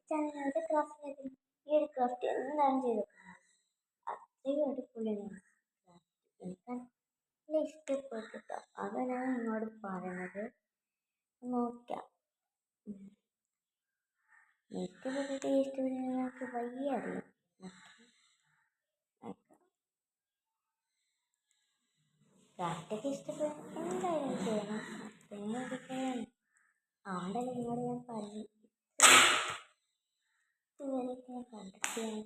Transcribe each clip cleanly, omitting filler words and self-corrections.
ചാനലിൻ്റെ ക്രാഫ്റ്റ് ഈ ഒരു ക്രാഫ്റ്റ് എന്തായാലും ചെയ്തേക്കുന്നത് അത്രയും അടിപൊളിയാണ് ക്രാഫ്റ്റ്. എനിക്ക് നല്ല ഇഷ്ടപ്പെട്ടിട്ടോ. അതാണ് ഞാൻ നിങ്ങളോട് പറയുന്നത്. നോക്കാം, ഇഷ്ടപ്പെട്ടിട്ട് ഇഷ്ടപ്പെട്ട് വയ്യ അറിയാം. ക്രാഫ്റ്റൊക്കെ ഇഷ്ടപ്പെടാൻ എന്തായാലും ചെയ്യണം. പിന്നെ ഇതൊക്കെയാണ് അതുകൊണ്ടല്ലേ നിങ്ങളോട് ഞാൻ പറഞ്ഞു. ഇതുവരെയൊക്കെ ഞാൻ കണ്ടിട്ടാണ്.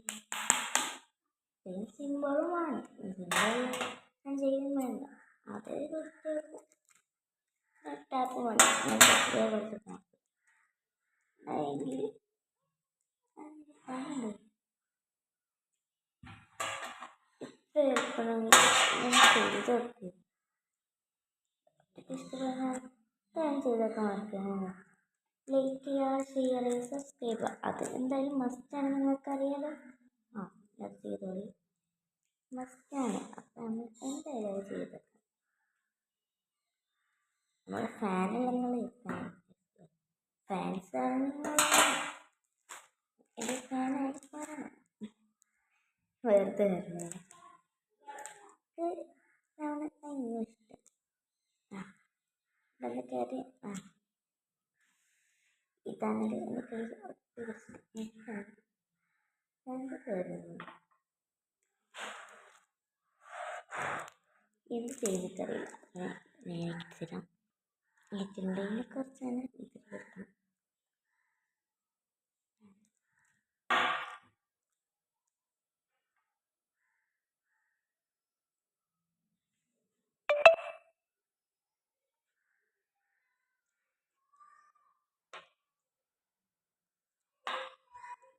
പിന്നെ സിമ്പിളുമാണ്. സിമ്പിൾ ഞാൻ ചെയ്യും വേണ്ട. അതൊരു കുറച്ച് ടാപ്പ് വേണം. അതേപോലത്തെ ടാപ്പ് അല്ലെങ്കിൽ ഇപ്പം എളുപ്പമെങ്കിൽ ഞാൻ ചെയ്ത് നോക്കി. ഇഷ്ടപ്പെടുന്ന ഞാൻ ചെയ്തൊക്കെ മറക്കുന്നത്. ലൈക്ക് ചെയ്യുക, ഷെയർ ചെയ്യുക, സബ്സ്ക്രൈബ് ചെയ്യുക. അത് എന്തായാലും മസ്റ്റാണ്. നിങ്ങൾക്കറിയാലോ. അത് ചെയ്തോളി, മസ്റ്റാണ്. അപ്പം നമ്മൾ എന്തായാലും അത് ചെയ്തേക്കാം. നമ്മുടെ ഫാനല്ലെങ്കിൽ ഫാൻസാണ് നിങ്ങൾ. എൻ്റെ ഫാനായി പറയണം. വെറുതെ വരുന്നത് ഇഷ്ടം എന്തൊക്കെ ഇതാണ് എൻ്റെ കയ്യിൽ എന്ത് ചെയ്തിട്ടറിയില്ല. ഞാൻ തരാം. ഇതിൻ്റെ കുറച്ചാണ് ഇത് കൊടുക്കണം.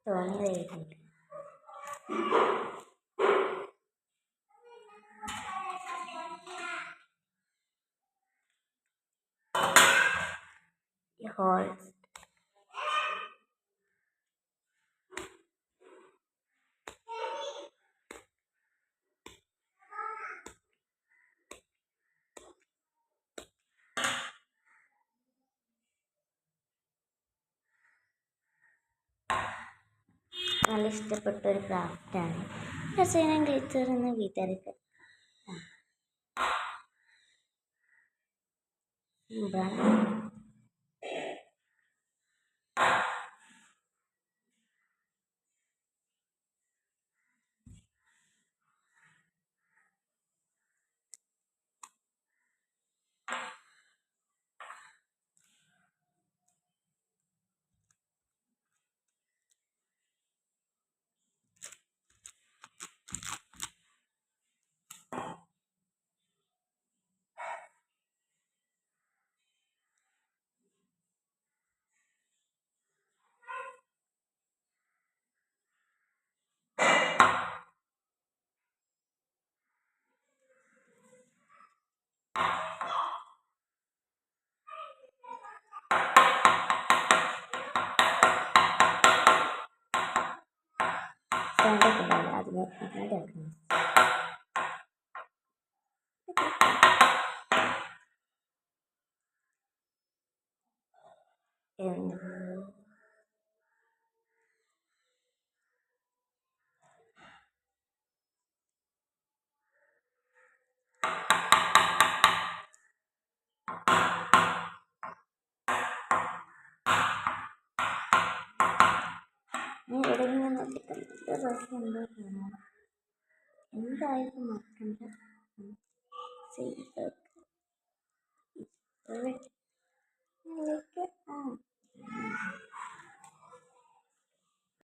തോന്നിയതായിട്ടുണ്ട്. ഹോൾസ് നല്ല ഇഷ്ടപ്പെട്ട ഒരു ക്രാഫ്റ്റാണ്. രസകരം ഗ്ലിറ്റർ എന്ന് വിതറുക. അതിനെ ഇതാക്കണം. ഇവിടെ ഇങ്ങനെ നോക്കിയിട്ട് നല്ല രസമുണ്ട്. എന്തായാലും മറക്കണ്ട ചെയ്തൊക്കെ.